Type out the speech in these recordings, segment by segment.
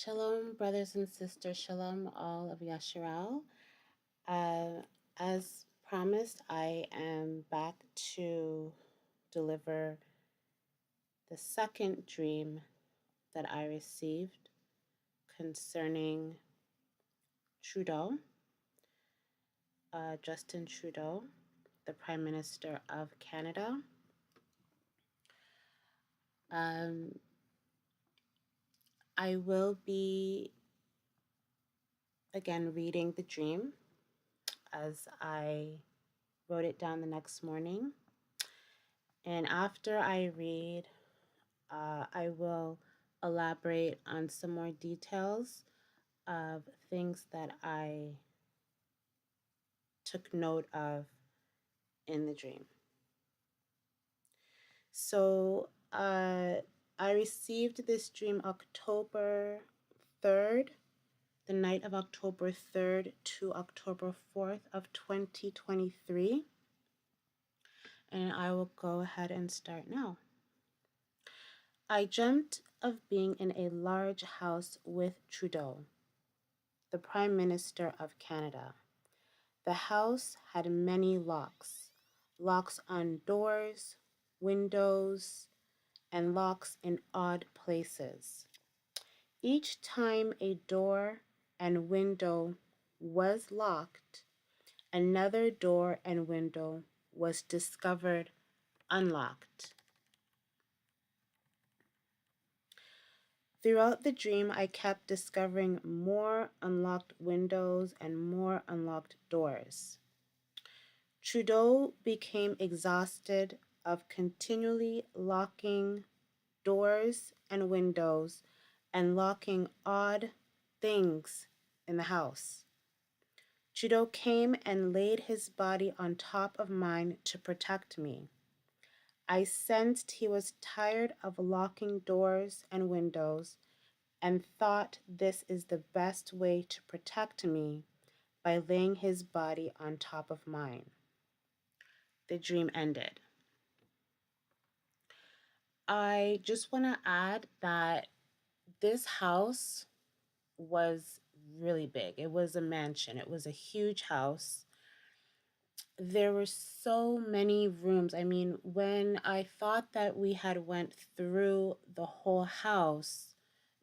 Shalom, brothers and sisters. Shalom, all of Yasharal. As promised, I am back to deliver the second dream that I received concerning Trudeau, Justin Trudeau, the Prime Minister of Canada. I will be again reading the dream as I wrote it down the next morning. And after I read, I will elaborate on some more details of things that I took note of in the dream. So I received this dream October 3rd, the night of October 3rd to October 4th of 2023. And I will go ahead and start now. I dreamt of being in a large house with Trudeau, the Prime Minister of Canada. The house had many locks, locks on doors, windows, and locks in odd places. Each time a door and window was locked, another door and window was discovered unlocked. Throughout the dream, I kept discovering more unlocked windows and more unlocked doors. Trudeau became exhausted of continually locking doors and windows and locking odd things in the house. Trudeau came and laid his body on top of mine to protect me. I sensed he was tired of locking doors and windows and thought this is the best way to protect me by laying his body on top of mine. The dream ended. I just want to add that this house was really big. It was a mansion. It was a huge house. There were so many rooms. I mean, when I thought that we had went through the whole house,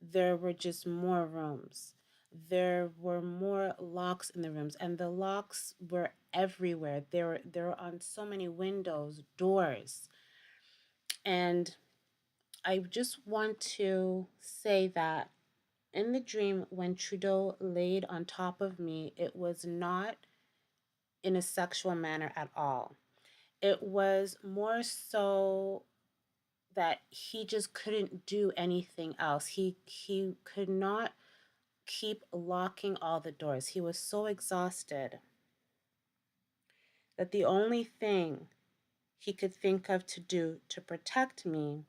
there were just more rooms. There were more locks in the rooms, and the locks were everywhere. They were on so many windows, doors. And I just want to say that in the dream, when Trudeau laid on top of me, it was not in a sexual manner at all. It was more so that he just couldn't do anything else. He could not keep locking all the doors. He was so exhausted that the only thing he could think of to do to protect me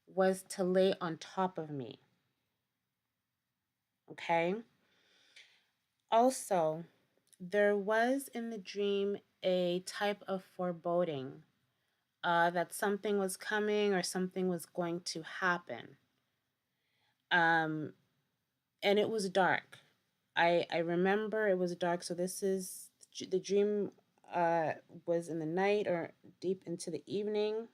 was to lay on top of me. Okay? Also, there was in the dream a type of foreboding that something was coming or something was going to happen. And it was dark. I remember it was dark. So this is the dream was in the night or deep into the evening,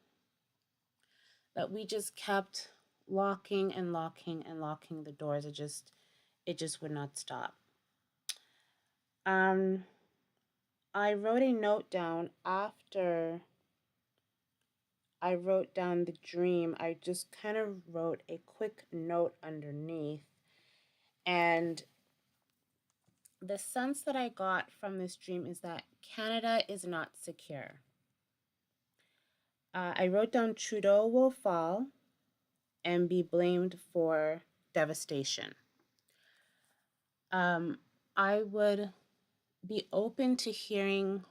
that we just kept locking and locking and locking the doors. It just would not stop. I wrote a note down after I wrote down the dream. I just kind of wrote a quick note underneath. And the sense that I got from this dream is that Canada is not secure. I wrote down Trudeau will fall and be blamed for devastation. I would be open to hearing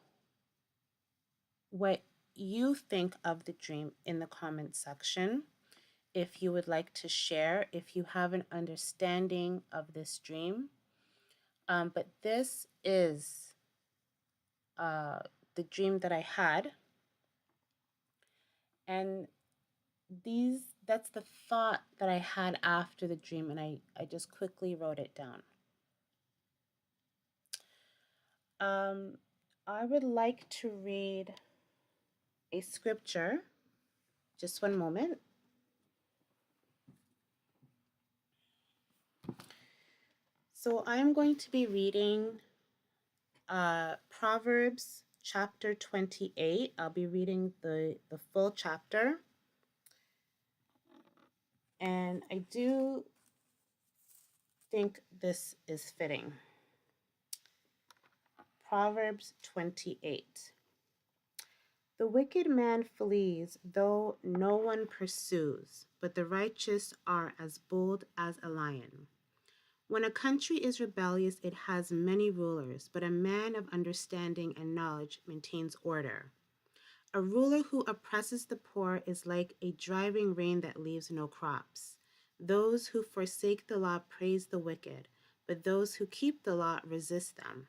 what you think of the dream in the comment section. If you would like to share, if you have an understanding of this dream. But this is the dream that I had. And that's the thought that I had after the dream, and I just quickly wrote it down. Um, I would like to read a scripture. Just one moment. So I'm going to be reading Proverbs chapter 28. I'll be reading the full chapter. And I do think this is fitting. Proverbs 28. The wicked man flees, though no one pursues, but the righteous are as bold as a lion. When a country is rebellious, it has many rulers, but a man of understanding and knowledge maintains order. A ruler who oppresses the poor is like a driving rain that leaves no crops. Those who forsake the law praise the wicked, but those who keep the law resist them.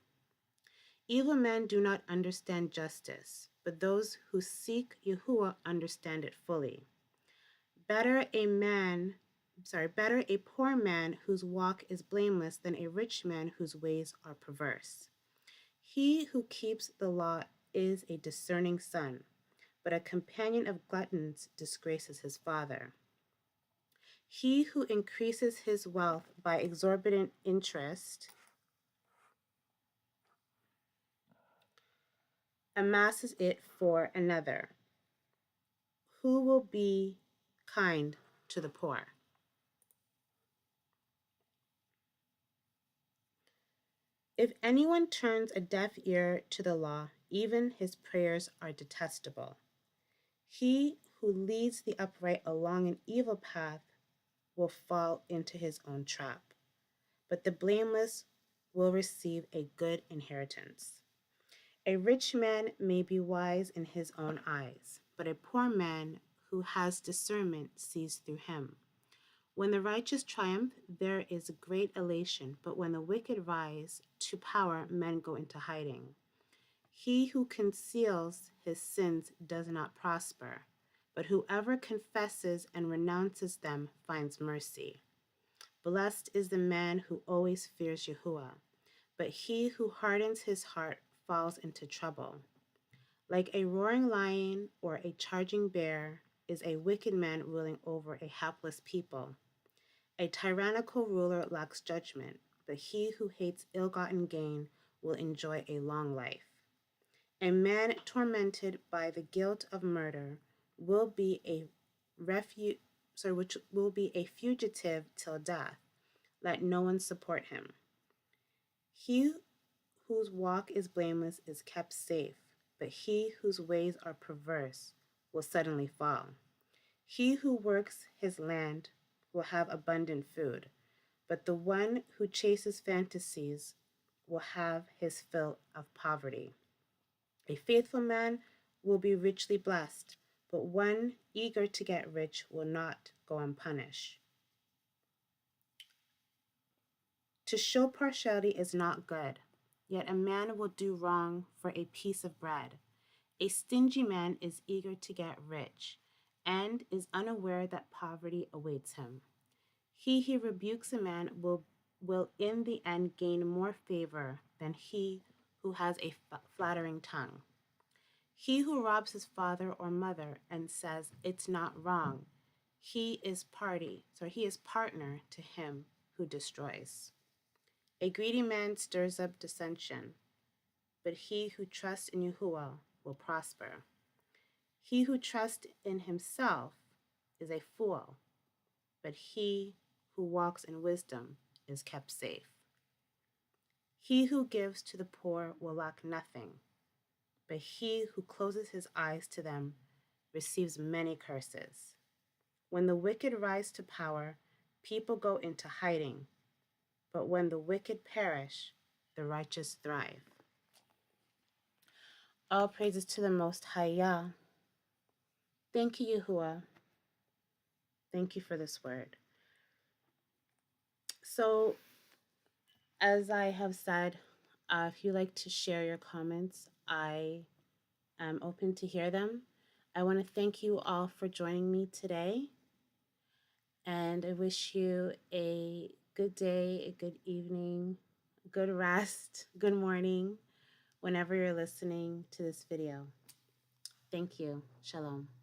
Evil men do not understand justice, but those who seek Yahuwah understand it fully. Better a poor man whose walk is blameless than a rich man whose ways are perverse. He who keeps the law is a discerning son, but a companion of gluttons disgraces his father. He who increases his wealth by exorbitant interest amasses it for another. Who will be kind to the poor? If anyone turns a deaf ear to the law, even his prayers are detestable. He who leads the upright along an evil path will fall into his own trap, but the blameless will receive a good inheritance. A rich man may be wise in his own eyes, but a poor man who has discernment sees through him. When the righteous triumph, there is great elation, but when the wicked rise to power, men go into hiding. He who conceals his sins does not prosper, but whoever confesses and renounces them finds mercy. Blessed is the man who always fears Yahuwah, but he who hardens his heart falls into trouble. Like a roaring lion or a charging bear is a wicked man ruling over a helpless people. A tyrannical ruler lacks judgment, but he who hates ill-gotten gain will enjoy a long life. A man tormented by the guilt of murder will be a fugitive till death. Let no one support him. He whose walk is blameless is kept safe, but he whose ways are perverse will suddenly fall. He who works his land will have abundant food, but the one who chases fantasies will have his fill of poverty. A faithful man will be richly blessed, but one eager to get rich will not go unpunished. To show partiality is not good, yet a man will do wrong for a piece of bread. A stingy man is eager to get rich and is unaware that poverty awaits him. He who rebukes a man will in the end gain more favor than he who has a flattering tongue. He who robs his father or mother and says it's not wrong, he is partner to him who destroys. A greedy man stirs up dissension, but he who trusts in Yahuwah will prosper. He who trusts in himself is a fool, but he who walks in wisdom is kept safe. He who gives to the poor will lack nothing, but he who closes his eyes to them receives many curses. When the wicked rise to power, people go into hiding, but when the wicked perish, the righteous thrive. All praises to the Most High Yah. Thank you, Yahuwah. Thank you for this word. So, as I have said, if you like to share your comments, I am open to hear them. I want to thank you all for joining me today. And I wish you a good day, a good evening, good rest, good morning, whenever you're listening to this video. Thank you. Shalom.